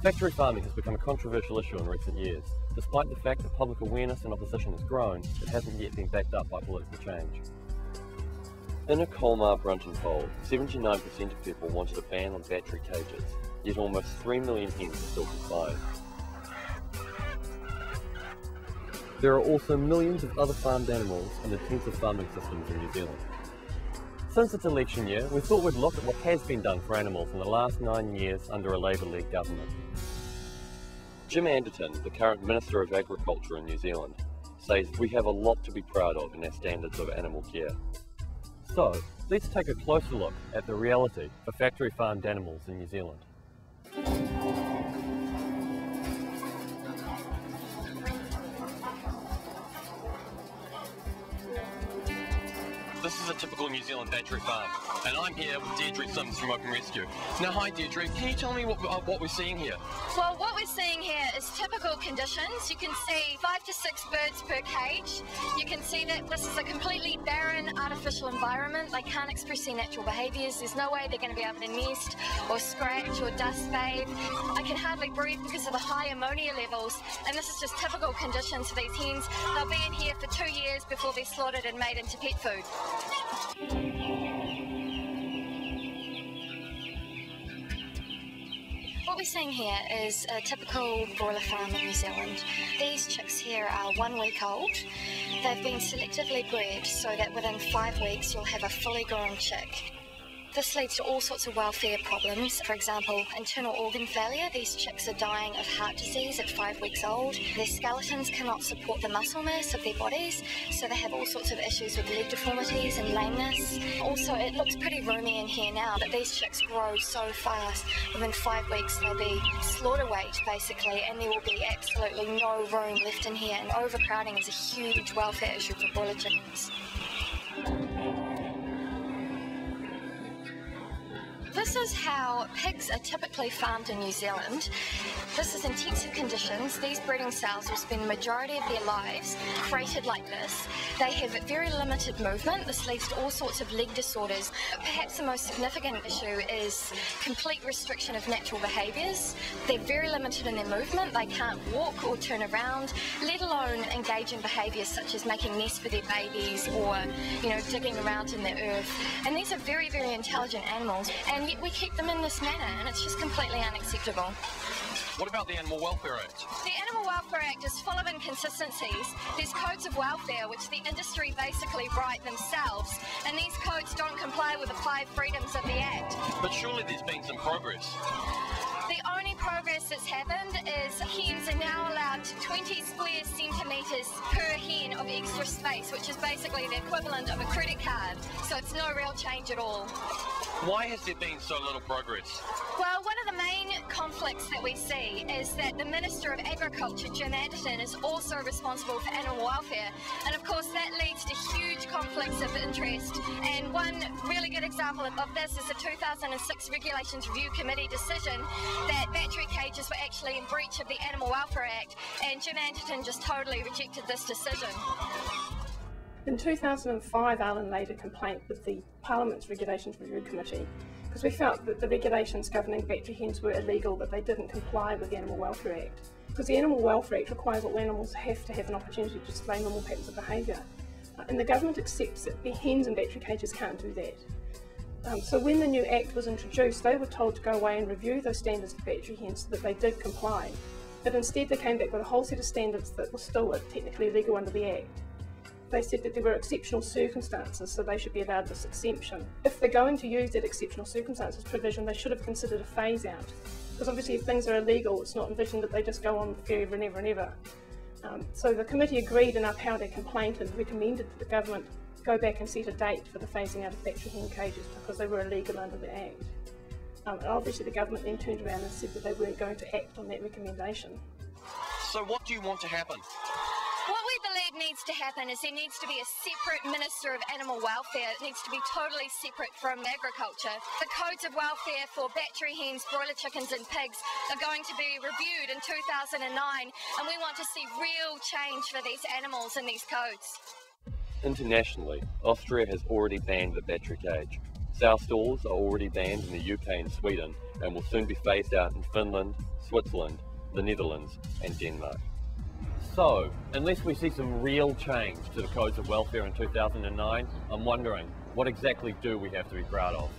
Factory farming has become a controversial issue in recent years. Despite the fact that public awareness and opposition has grown, it hasn't yet been backed up by political change. In a Colmar Brunton poll, 79% of people wanted a ban on battery cages, yet almost 3 million hens are still compliant. There are also millions of other farmed animals and intensive farming systems in New Zealand. Since it's election year, we thought we'd look at what has been done for animals in the last 9 years under a Labour-led government. Jim Anderton, the current Minister of Agriculture in New Zealand, says we have a lot to be proud of in our standards of animal care. So, let's take a closer look at the reality for factory farmed animals in New Zealand. This is a typical New Zealand factory farm, and I'm here with Deirdre Sims from Open Rescue. Now, hi Deirdre, can you tell me what we're seeing here? Well, what we're seeing here is typical conditions. You can see 5 to 6 birds per cage. You can see that this is a completely barren artificial environment. They can't express their natural behaviours. There's no way they're going to be able to nest or scratch or dust bathe. I can hardly breathe because of the high ammonia levels, and this is just typical conditions for these hens. They'll be in here for 2 years before they're slaughtered and made into pet food. What we're seeing here is a typical broiler farm in New Zealand. These chicks here are 1 week old. They've been selectively bred so that within 5 weeks you'll have a fully grown chick. This leads to all sorts of welfare problems. For example, internal organ failure. These chicks are dying of heart disease at 5 weeks old. Their skeletons cannot support the muscle mass of their bodies, so they have all sorts of issues with leg deformities and lameness. Also, it looks pretty roomy in here now, but these chicks grow so fast. Within 5 weeks, they'll be slaughter weight, basically, and there will be absolutely no room left in here. And overcrowding is a huge welfare issue for broiler chickens. This is how pigs are typically farmed in New Zealand. This is intensive conditions. These breeding cells will spend the majority of their lives crated like this. They have very limited movement. This leads to all sorts of leg disorders. Perhaps the most significant issue is complete restriction of natural behaviours. They're very limited in their movement. They can't walk or turn around, let alone engage in behaviours such as making nests for their babies or, digging around in the earth. And these are very, very intelligent animals, and yet we keep them in this manner, and it's just completely unacceptable. What about the Animal Welfare Act? The Animal Welfare Act is full of inconsistencies. There's codes of welfare which the industry basically write themselves, and these codes don't comply with the 5 freedoms of the Act. But surely there's been some progress. The only progress that's happened is hens are now allowed 20 square centimetres per hen of extra space, which is basically the equivalent of a credit card. So it's no real change at all. Why has there been so little progress? Well, one of the main conflicts that we see is that the Minister of Agriculture, Jim Anderton, is also responsible for animal welfare. And of course that leads to huge conflicts of interest. And one really good example of this is the 2006 Regulations Review Committee decision that battery cages were actually in breach of the Animal Welfare Act, and Jim Anderton just totally rejected this decision. In 2005, Alan made a complaint with the Parliament's Regulations Review Committee because we felt that the regulations governing battery hens were illegal, but they didn't comply with the Animal Welfare Act. Because the Animal Welfare Act requires all animals have to have an opportunity to display normal patterns of behaviour. And the government accepts that the hens in battery cages can't do that. So when the new Act was introduced, they were told to go away and review those standards of battery hens so that they did comply. But instead they came back with a whole set of standards that were still technically legal under the Act. They said that there were exceptional circumstances, so they should be allowed this exemption. If they're going to use that exceptional circumstances provision, they should have considered a phase out. Because obviously if things are illegal, it's not envisioned that they just go on forever and ever and ever. So the committee agreed and upheld their complaint and recommended that the government go back and set a date for the phasing out of battery hen cages because they were illegal under the Act. And obviously the government then turned around and said that they weren't going to act on that recommendation. So what do you want to happen? What we believe needs to happen is there needs to be a separate Minister of Animal Welfare. It needs to be totally separate from agriculture. The codes of welfare for battery hens, broiler chickens and pigs are going to be reviewed in 2009, and we want to see real change for these animals in these codes. Internationally, Austria has already banned the battery cage. Sow stalls are already banned in the UK and Sweden and will soon be phased out in Finland, Switzerland, the Netherlands and Denmark. So, unless we see some real change to the codes of welfare in 2009, I'm wondering, what exactly do we have to be proud of?